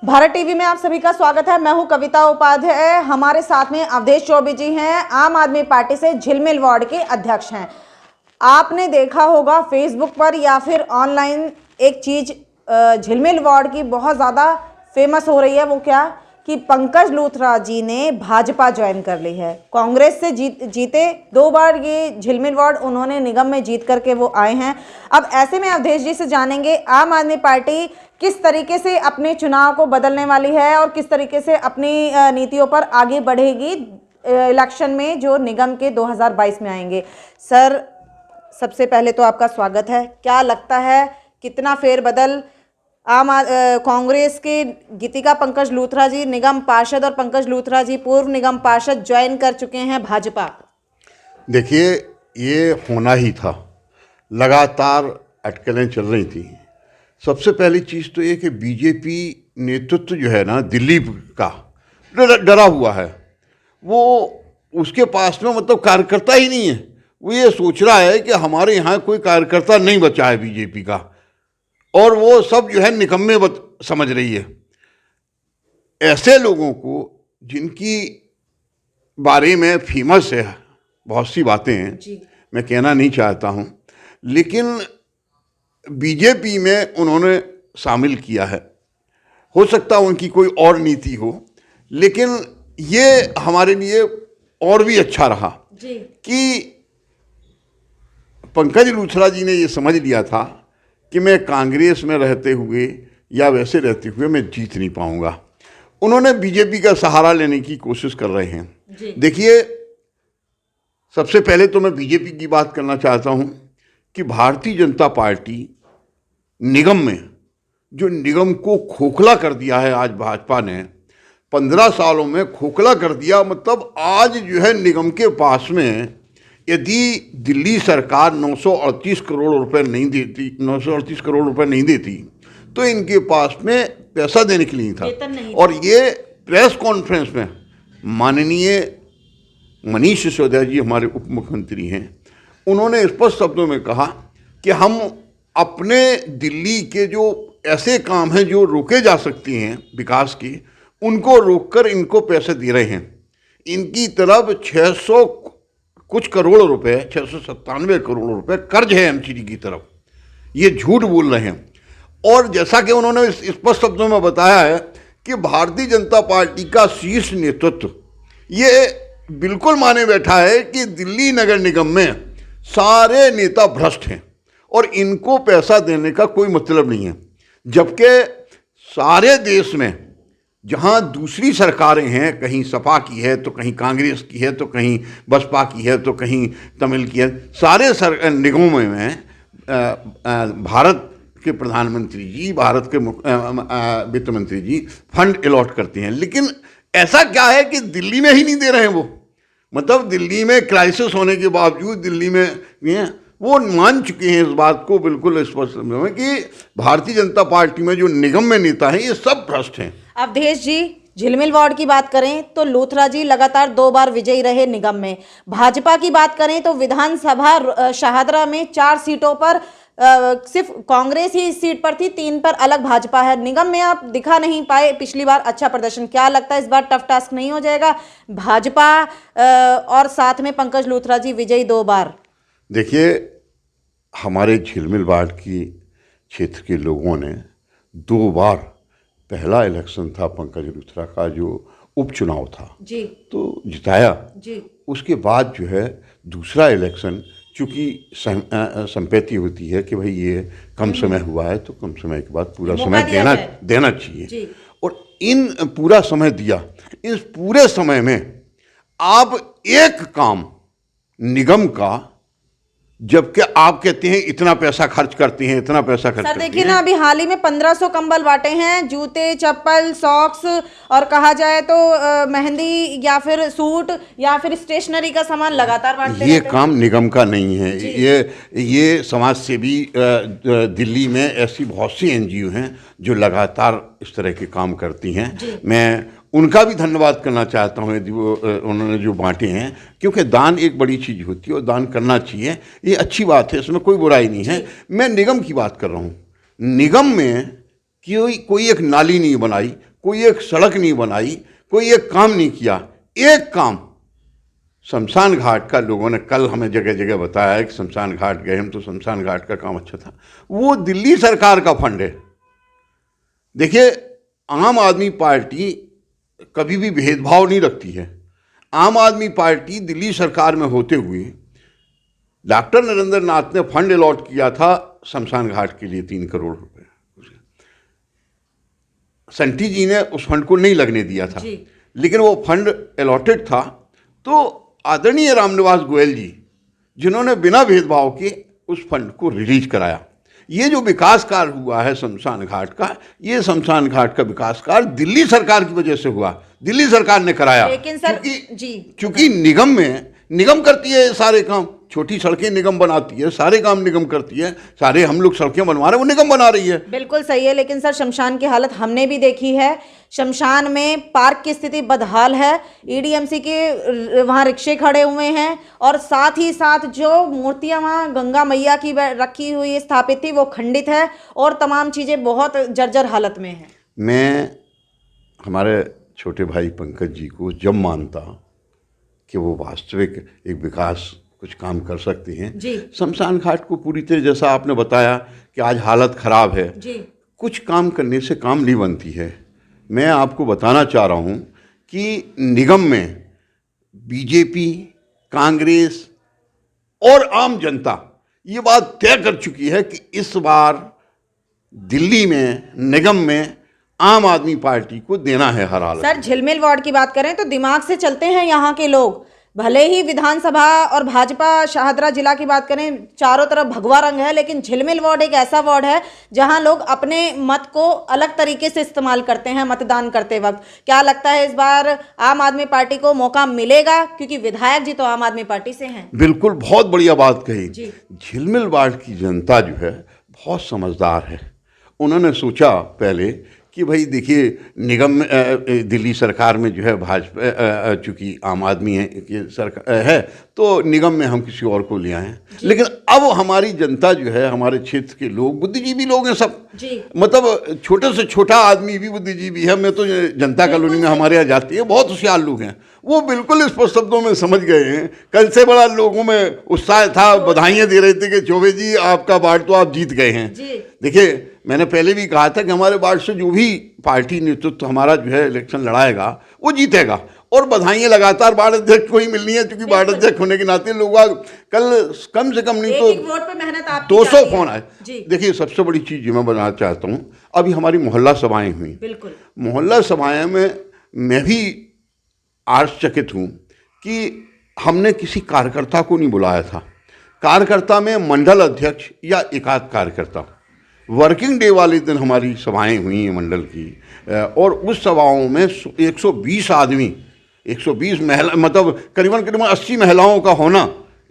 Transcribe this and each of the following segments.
Bharat TV में आप सभी का स्वागत है। मैं हूं कविता उपाध्याय। हमारे साथ में अवधेश चौबे जी हैं, आम आदमी पार्टी से झिलमिल वार्ड के अध्यक्ष हैं। आपने देखा होगा फेसबुक पर या फिर ऑनलाइन एक चीज झिलमिल वार्ड की बहुत ज़्यादा फेमस हो रही है। वो क्या कि पंकज लूथरा जी ने भाजपा ज्वाइन कर ली है। कांग्रेस से जीते 2 बार ये झिलमिल वार्ड उन्होंने निगम में जीत करके वो आए हैं। अब ऐसे में अवधेश जी से जानेंगे आम आदमी पार्टी किस तरीके से अपने चुनाव को बदलने वाली है और किस तरीके से अपनी नीतियों पर आगे बढ़ेगी इलेक्शन में जो निगम के 2022 में आएंगे। सर, सबसे पहले तो आपका स्वागत है। क्या लगता है कितना फेरबदल कांग्रेस के गीतिका पंकज लूथरा जी निगम पार्षद और पंकज लूथरा जी पूर्व निगम पार्षद ज्वाइन कर चुके हैं भाजपा? देखिए, ये होना ही था। लगातार अटकलें चल रही थी। सबसे पहली चीज़ तो ये कि बीजेपी नेतृत्व जो है ना दिल्ली का डरा हुआ है। वो उसके पास में मतलब कार्यकर्ता ही नहीं है। वो ये सोच रहा है कि हमारे यहाँ कोई कार्यकर्ता नहीं बचा है बीजेपी का, और वो सब जो है निकम्मे समझ रही है। ऐसे लोगों को जिनकी बारे में फेमस है बहुत सी बातें हैं, मैं कहना नहीं चाहता हूँ, लेकिन बीजेपी में उन्होंने शामिल किया है। हो सकता है उनकी कोई और नीति हो, लेकिन ये हमारे लिए और भी अच्छा रहा कि पंकज लूथरा जी ने ये समझ लिया था कि मैं कांग्रेस में रहते हुए या वैसे रहते हुए मैं जीत नहीं पाऊंगा। उन्होंने बीजेपी का सहारा लेने की कोशिश कर रहे हैं। देखिए, सबसे पहले तो मैं बीजेपी की बात करना चाहता हूं कि भारतीय जनता पार्टी निगम में जो निगम को खोखला कर दिया है आज भाजपा ने, 15 सालों में खोखला कर दिया। मतलब आज जो है निगम के पास में यदि दिल्ली सरकार 938 करोड़ रुपए नहीं देती, 938 करोड़ रुपए नहीं देती तो इनके पास में पैसा देने के लिए नहीं था। और ये प्रेस कॉन्फ्रेंस में माननीय मनीष सिसोदिया जी हमारे उप मुख्यमंत्री हैं, उन्होंने स्पष्ट शब्दों में कहा कि हम अपने दिल्ली के जो ऐसे काम हैं जो रोके जा सकते हैं विकास के, उनको रोककर इनको पैसे दे रहे हैं। इनकी तरफ 600 कुछ करोड़ रुपए, 697 करोड़ रुपए कर्ज है एमसीडी की तरफ। ये झूठ बोल रहे हैं। और जैसा कि उन्होंने स्पष्ट शब्दों में बताया है कि भारतीय जनता पार्टी का शीर्ष नेतृत्व ये बिल्कुल माने बैठा है कि दिल्ली नगर निगम में सारे नेता भ्रष्ट हैं और इनको पैसा देने का कोई मतलब नहीं है। जबकि सारे देश में जहां दूसरी सरकारें हैं, कहीं सपा की है तो कहीं कांग्रेस की है तो कहीं बसपा की है तो कहीं तमिल की है, सारे निगमों में भारत के प्रधानमंत्री जी, भारत के वित्त मंत्री जी फंड अलॉट करते हैं। लेकिन ऐसा क्या है कि दिल्ली में ही नहीं दे रहे हैं वो। मतलब दिल्ली में क्राइसिस होने के बावजूद दिल्ली में वो मान चुके हैं इस बात को बिल्कुल स्पष्ट में कि भारतीय जनता पार्टी में जो निगम में नेता हैं ये सब भ्रष्ट हैं। अवधेश जी, झिलमिल वार्ड की बात करें तो लूथरा जी लगातार 2 बार विजयी रहे निगम में। भाजपा की बात करें तो विधानसभा शाहदरा में 4 सीटों पर सिर्फ कांग्रेस ही इस सीट पर थी, 3 पर अलग भाजपा है। निगम में आप दिखा नहीं पाए पिछली बार अच्छा प्रदर्शन। क्या लगता है इस बार टफ टास्क नहीं हो जाएगा? भाजपा और साथ में पंकज लूथरा जी विजयी 2 बार। देखिए, हमारे झिलमिल वार्ड की क्षेत्र के लोगों ने 2 बार, पहला इलेक्शन था पंकज लूथरा का जो उपचुनाव था जी, तो जिताया जी। उसके बाद जो है दूसरा इलेक्शन, चूँकि संपत्ति होती है कि भाई ये कम समय हुआ है तो कम समय के बाद पूरा समय देना चाहिए। और इन पूरा समय दिया। इस पूरे समय में आप एक काम निगम का, जबकि आप कहते हैं इतना पैसा खर्च करते हैं, इतना पैसा खर्च करते हैं। देखिए ना, अभी हाल ही में 1500 कंबल बांटे हैं, जूते, चप्पल, सॉक्स और कहा जाए तो मेहंदी या फिर सूट या फिर स्टेशनरी का सामान लगातार बांटते हैं। ये काम निगम का नहीं है। ये समाज सेवी दिल्ली में ऐसी बहुत सी एनजीओ हैं जो लगातार इस तरह के काम करती हैं। मैं उनका भी धन्यवाद करना चाहता हूँ उन्होंने जो बांटे हैं, क्योंकि दान एक बड़ी चीज़ होती है और दान करना चाहिए। ये अच्छी बात है, इसमें कोई बुराई नहीं है। मैं निगम की बात कर रहा हूँ। निगम में कोई एक नाली नहीं बनाई, कोई एक सड़क नहीं बनाई, कोई एक काम नहीं किया। एक काम शमशान घाट का, लोगों ने कल हमें जगह जगह बताया है कि शमशान घाट गए हम तो शमशान घाट का काम अच्छा था। वो दिल्ली सरकार का फंड है। देखिए, आम आदमी पार्टी कभी भी भेदभाव नहीं रखती है। आम आदमी पार्टी दिल्ली सरकार में होते हुए डॉक्टर नरेंद्र नाथ ने फंड अलॉट किया था शमशान घाट के लिए 3 करोड़ रुपए। संटी जी ने उस फंड को नहीं लगने दिया था, लेकिन वो फंड अलॉटेड था। तो आदरणीय रामनिवास गोयल जी, जिन्होंने बिना भेदभाव के उस फंड को रिलीज कराया। ये जो विकास कार्य हुआ है शमशान घाट का, ये शमशान घाट का विकास कार्य दिल्ली सरकार की वजह से हुआ, दिल्ली सरकार ने कराया। लेकिन सर क्योंकि निगम करती है सारे काम। छोटी सड़कें निगम बनाती है, सारे काम निगम करती है। सारे हम लोग सड़कें बनवा रहे हैं, वो निगम बना रही है। बिल्कुल सही है, लेकिन सर शमशान की हालत हमने भी देखी है। शमशान में पार्क की स्थिति बदहाल है। ईडीएमसी के वहाँ रिक्शे खड़े हुए हैं और साथ ही साथ जो मूर्तियाँ वहाँ गंगा मैया की रखी हुई स्थापित थी वो खंडित है और तमाम चीज़ें बहुत जर्जर हालत में हैं। मैं हमारे छोटे भाई पंकज जी को जब मानता कि वो वास्तविक एक विकास कुछ काम कर सकते हैं। शमशान घाट को पूरी तरह, जैसा आपने बताया कि आज हालत खराब है, कुछ काम करने से काम नहीं बनती है। मैं आपको बताना चाह रहा हूँ कि निगम में बीजेपी, कांग्रेस और आम जनता ये बात तय कर चुकी है कि इस बार दिल्ली में निगम में आम आदमी पार्टी को देना है हर हालत। सर, झिलमिल वार्ड की बात करें तो दिमाग से चलते हैं यहाँ के लोग। भले ही विधानसभा और भाजपा शाहदरा जिला की बात करें, चारों तरफ भगवा रंग है, लेकिन झिलमिल वार्ड एक ऐसा वार्ड है जहां लोग अपने मत को अलग तरीके से इस्तेमाल करते हैं मतदान करते वक्त। क्या लगता है इस बार आम आदमी पार्टी को मौका मिलेगा, क्योंकि विधायक जी तो आम आदमी पार्टी से हैं? बिल्कुल, बहुत बढ़िया बात कही। झिलमिल वार्ड की जनता जो है बहुत समझदार है। उन्होंने सोचा पहले कि भाई देखिए, निगम दिल्ली सरकार में जो है भाजपा, चूँकि आम आदमी है सरकार है, तो निगम में हम किसी और को ले आए। लेकिन अब हमारी जनता जो है, हमारे क्षेत्र के लोग बुद्धिजीवी लोग हैं सब। मतलब छोटे से छोटा आदमी भी बुद्धिजीवी है। मैं तो जनता कॉलोनी में हमारे यहाँ जाती है, बहुत होशियार लोग हैं। वो बिल्कुल स्पष्ट शब्दों में समझ गए हैं। कल से बड़ा लोगों में उत्साह था, बधाइयाँ दे रहे थे कि चौबे जी आपका वार्ड तो आप जीत गए हैं। देखिए, मैंने पहले भी कहा था कि हमारे वार्ड से जो भी पार्टी नेतृत्व हमारा जो है इलेक्शन लड़ाएगा वो जीतेगा। और बधाइयाँ लगातार वार्ड अध्यक्ष को ही मिलनी है, क्योंकि वार्ड अध्यक्ष होने के नाते लोग कल कम से कम नहीं तो 200 फोन आए। देखिए, सबसे बड़ी चीज़ मैं बताना चाहता हूँ, अभी हमारी मोहल्ला सभाएं हुई। मोहल्ला सभाएं में मैं भी आश्चर्यचकित हूँ कि हमने किसी कार्यकर्ता को नहीं बुलाया था। कार्यकर्ता में मंडल अध्यक्ष या एकाध कार्यकर्ता। वर्किंग डे वाले दिन हमारी सभाएं हुई हैं मंडल की, और उस सभाओं में 120 आदमी, 120 महिला, मतलब करीबन 80 महिलाओं का होना,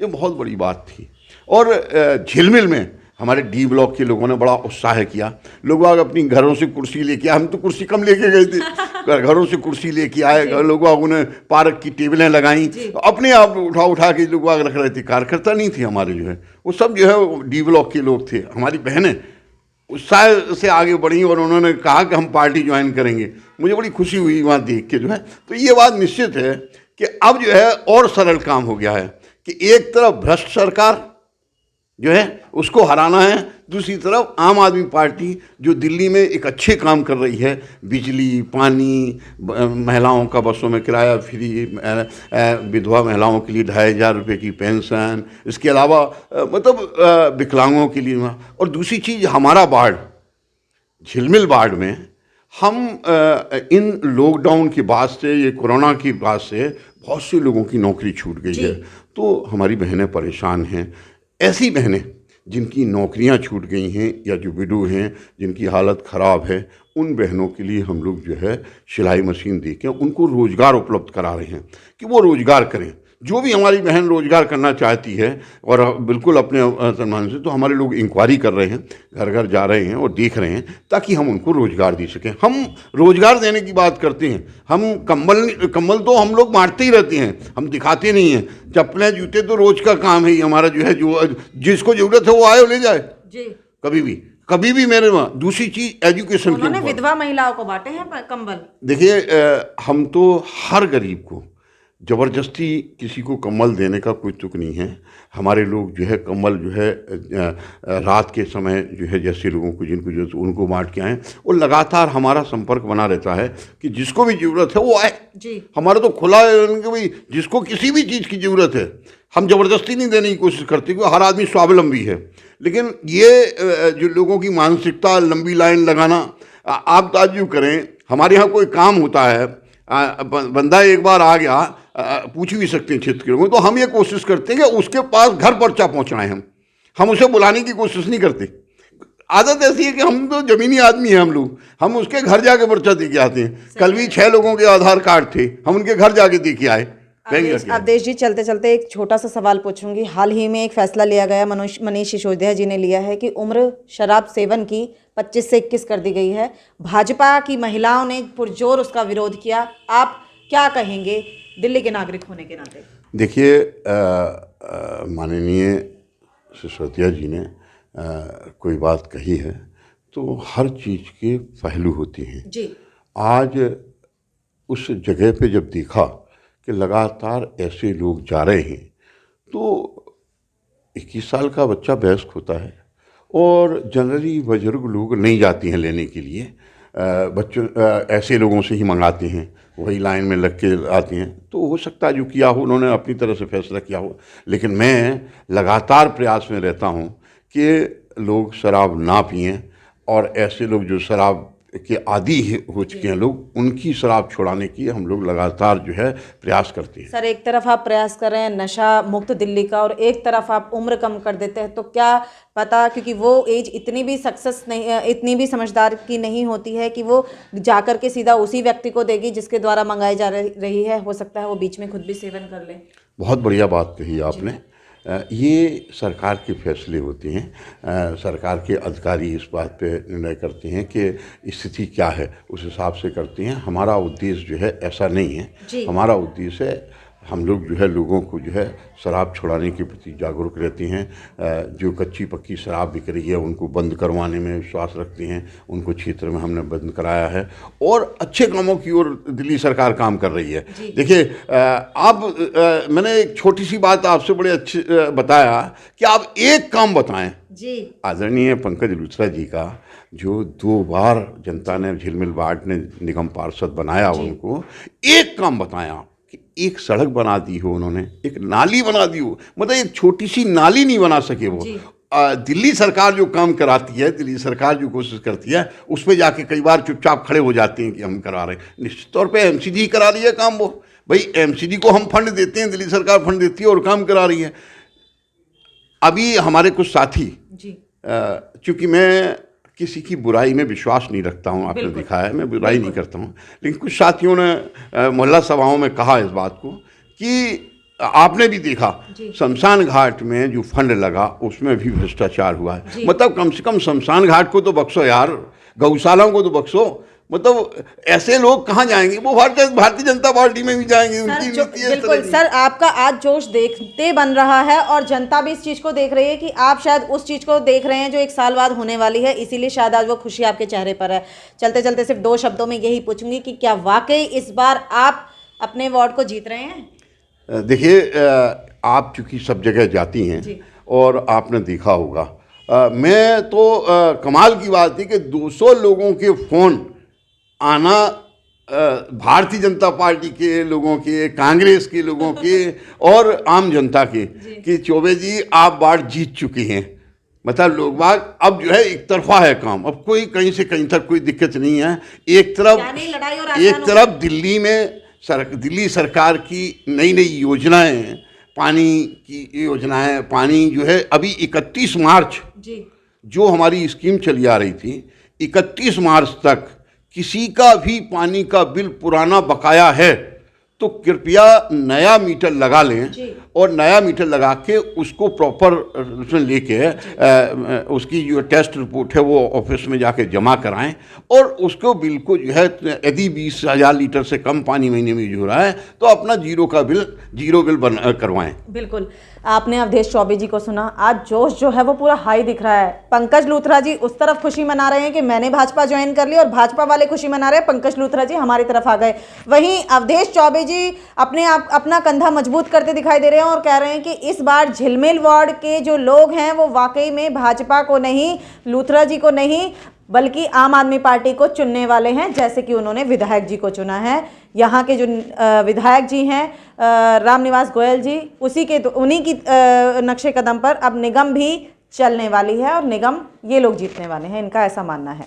ये बहुत बड़ी बात थी। और झिलमिल में हमारे डी ब्लॉक के लोगों ने बड़ा उत्साह किया। लोग अपनी घरों से कुर्सी लेके आए, हम तो कुर्सी कम लेके गए थे, घरों से कुर्सी लेके आए। लोग ने पार्क की टेबलें लगाई, अपने आप उठा के लोग रख रहे थे। कार्यकर्ता नहीं थे हमारे, जो है वो सब जो है डी ब्लॉक के लोग थे। हमारी बहनें उत्साह से आगे बढ़ी और उन्होंने कहा कि हम पार्टी ज्वाइन करेंगे। मुझे बड़ी खुशी हुई वहाँ देख के, जो है। तो ये बात निश्चित है कि अब जो है और सरल काम हो गया है कि एक तरफ भ्रष्ट सरकार जो है उसको हराना है, दूसरी तरफ आम आदमी पार्टी जो दिल्ली में एक अच्छे काम कर रही है। बिजली, पानी, महिलाओं का बसों में किराया फ्री, विधवा महिलाओं के लिए 2500 रुपये की पेंशन, इसके अलावा मतलब विकलांगों के लिए। और दूसरी चीज़, हमारा वार्ड झिलमिल वार्ड में हम इन लॉकडाउन के बाद से, ये कोरोना के बाद से बहुत से लोगों की नौकरी छूट गई है। तो हमारी बहनें परेशान हैं। ऐसी बहनें जिनकी नौकरियां छूट गई हैं या जो विडो हैं, जिनकी हालत ख़राब है, उन बहनों के लिए हम लोग जो है सिलाई मशीन दे के उनको रोज़गार उपलब्ध करा रहे हैं कि वो रोज़गार करें। जो भी हमारी बहन रोज़गार करना चाहती है और बिल्कुल अपने सम्मान से, तो हमारे लोग इंक्वायरी कर रहे हैं, घर घर जा रहे हैं और देख रहे हैं, ताकि हम उनको रोज़गार दे सकें। हम रोज़गार देने की बात करते हैं, हम कम्बल तो हम लोग बांटते ही रहते हैं, हम दिखाते नहीं हैं। चप्पलें जूते तो रोज़ का काम है ही हमारा, जो है जो जिसको ज़रूरत है वो आए और ले जाए। कभी भी कभी भी मेरे वहाँ। दूसरी चीज एजुकेशन के उन्होंने ऊपर विधवा महिलाओं को बांटे हैं कंबल। देखिए, हम तो हर गरीब को ज़बरदस्ती किसी को कम्बल देने का कोई तुक नहीं है। हमारे लोग जो है कम्बल जो है रात के समय जो है जैसे लोगों को जिनको जरूरत उनको बांट के आए, और लगातार हमारा संपर्क बना रहता है कि जिसको भी ज़रूरत है वो आए जी। हमारा तो खुला है कि भाई जिसको किसी भी चीज़ की ज़रूरत है, हम ज़बरदस्ती नहीं देने की कोशिश करते क्योंकि हर आदमी स्वावलंबी है। लेकिन ये जो लोगों की मानसिकता, लंबी लाइन लगाना, आप ताज्जुब करें, हमारे यहाँ कोई काम होता है, बंदा एक बार आ गया, पूछ भी सकते हैं क्षेत्र के लोगों, तो हम ये कोशिश करते हैं कि उसके पास घर पर्चा पहुँचाएं। हम उसे बुलाने की कोशिश नहीं करते। आदत ऐसी है कि हम तो जमीनी आदमी हैं, हम उसके घर जाके पर्चा दे के आते हैं। कल भी 6 लोगों के आधार कार्ड थे, हम उनके घर जाके दे के आए। अवधेश जी, चलते चलते एक छोटा सा सवाल पूछूंगी। हाल ही में एक फैसला लिया गया, मनीष सिसोदिया जी ने लिया है कि उम्र शराब सेवन की 25 से 21 कर दी गई है। भाजपा की महिलाओं ने पुरजोर उसका विरोध किया। आप क्या कहेंगे दिल्ली के नागरिक होने के नाते? देखिए, माननीय सिसोदिया जी ने कोई बात कही है तो हर चीज़ के पहलू होते हैं जी। आज उस जगह पे जब देखा कि लगातार ऐसे लोग जा रहे हैं तो 21 साल का बच्चा वयस्क होता है और जनरली बुजुर्ग लोग नहीं जाती हैं लेने के लिए, बच्चों ऐसे लोगों से ही मंगाते हैं, वही लाइन में लग के आते हैं। तो हो सकता है जो किया हो उन्होंने अपनी तरह से फैसला किया हो, लेकिन मैं लगातार प्रयास में रहता हूँ कि लोग शराब ना पिएं और ऐसे लोग जो शराब के आदी हो चुके हैं लोग, उनकी शराब छुड़ाने की हम लोग लगातार जो है प्रयास करते हैं। सर, एक तरफ आप प्रयास कर रहे हैं नशा मुक्त दिल्ली का और एक तरफ आप उम्र कम कर देते हैं, तो क्या पता, क्योंकि वो एज इतनी भी सक्सेस नहीं, इतनी भी समझदार की नहीं होती है कि वो जाकर के सीधा उसी व्यक्ति को देगी जिसके द्वारा मंगाई जा रही है। हो सकता है वो बीच में खुद भी सेवन कर ले। बहुत बढ़िया बात कही आपने। ये सरकार के फैसले होते हैं, सरकार के अधिकारी इस बात पे निर्णय करते हैं कि स्थिति क्या है, उस हिसाब से करते हैं। हमारा उद्देश्य जो है ऐसा नहीं है। हमारा उद्देश्य है हम लोग जो है लोगों को जो है शराब छुड़ाने के प्रति जागरूक रहते हैं। जो कच्ची पक्की शराब बिक रही है उनको बंद करवाने में विश्वास रखते हैं, उनको क्षेत्र में हमने बंद कराया है और अच्छे कामों की ओर दिल्ली सरकार काम कर रही है। देखिए, आप मैंने एक छोटी सी बात आपसे बड़े अच्छे बताया कि आप एक काम बताएं जी। आदरणीय पंकज लुथरा जी का जो 2 बार जनता ने झिलमिल वार्ड ने निगम पार्षद बनाया, उनको एक काम बताया कि एक सड़क बना दी हो उन्होंने, एक नाली बना दी हो। मतलब एक छोटी सी नाली नहीं बना सके वो। दिल्ली सरकार जो काम कराती है, दिल्ली सरकार जो कोशिश करती है, उस पर जाके कई बार चुपचाप खड़े हो जाते हैं कि हम करा रहे हैं। निश्चित तौर पे एमसीडी करा रही है काम वो। भाई एमसीडी को हम फंड देते हैं, दिल्ली सरकार फंड देती है और काम करा रही है। अभी हमारे कुछ साथी, चूँकि मैं किसी की बुराई में विश्वास नहीं रखता हूँ, आपने देखा है मैं बुराई नहीं करता हूँ, लेकिन कुछ साथियों ने मोहल्ला सभाओं में कहा इस बात को कि आपने भी देखा शमशान घाट में जो फंड लगा उसमें भी भ्रष्टाचार हुआ है। मतलब कम से कम शमशान घाट को तो बख्शो यार, गौशालाओं को तो बख्शो। मतलब ऐसे लोग कहाँ जाएंगे? वो भारतीय जनता पार्टी में भी जाएंगे। बिल्कुल सर, आपका आज जोश देखते बन रहा है और जनता भी इस चीज को देख रही है कि आप शायद उस चीज को देख रहे हैं जो 1 साल बाद होने वाली है, इसीलिए शायद आज वो खुशी आपके चेहरे पर है। चलते चलते सिर्फ 2 शब्दों में यही पूछूंगी कि क्या वाकई इस बार आप अपने वार्ड को जीत रहे हैं? देखिए, आप चूंकि सब जगह जाती हैं और आपने देखा होगा, मैं तो कमाल की बात थी कि 200 लोगों के फ़ोन आना, भारतीय जनता पार्टी के लोगों के, कांग्रेस के लोगों के और आम जनता के, कि चौबे जी आप वार्ड जीत चुके हैं। मतलब लोग बाग अब जो है एक तरफा है काम, अब कोई कहीं से कहीं तक कोई दिक्कत नहीं है। एक तरफ दिल्ली में दिल्ली सरकार की नई नई योजनाएं, पानी की योजनाएं, पानी जो है अभी 31 मार्च जो हमारी स्कीम चली आ रही थी, 31 मार्च तक किसी का भी पानी का बिल पुराना बकाया है तो कृपया नया मीटर लगा लें और नया मीटर लगा के उसको प्रॉपर उसमें लेके उसकी जो टेस्ट रिपोर्ट है वो ऑफिस में जाके जमा कराएं और उसको बिल को जो है यदि 20,000 लीटर से कम पानी महीने में यूज हो रहा है तो अपना जीरो बिल करवाएं। बिल्कुल। आपने अवधेश चौबे जी को सुना, आज जोश जो है वो पूरा हाई दिख रहा है। पंकज लूथरा जी उस तरफ खुशी मना रहे हैं कि मैंने भाजपा ज्वाइन कर ली, और भाजपा वाले खुशी मना रहे हैं पंकज लूथरा जी हमारी तरफ आ गए। वहीं अवधेश चौबे जी अपना कंधा मजबूत करते दिखाई दे रहे हैं और कह रहे हैं कि इस बार झिलमिल वार्ड के जो लोग हैं वो वाकई में भाजपा को नहीं, लूथरा जी को नहीं, बल्कि आम आदमी पार्टी को चुनने वाले हैं, जैसे कि उन्होंने विधायक जी को चुना है। यहाँ के जो विधायक जी हैं रामनिवास गोयल जी, उन्हीं की नक्शे कदम पर अब निगम भी चलने वाली है और निगम ये लोग जीतने वाले हैं, इनका ऐसा मानना है।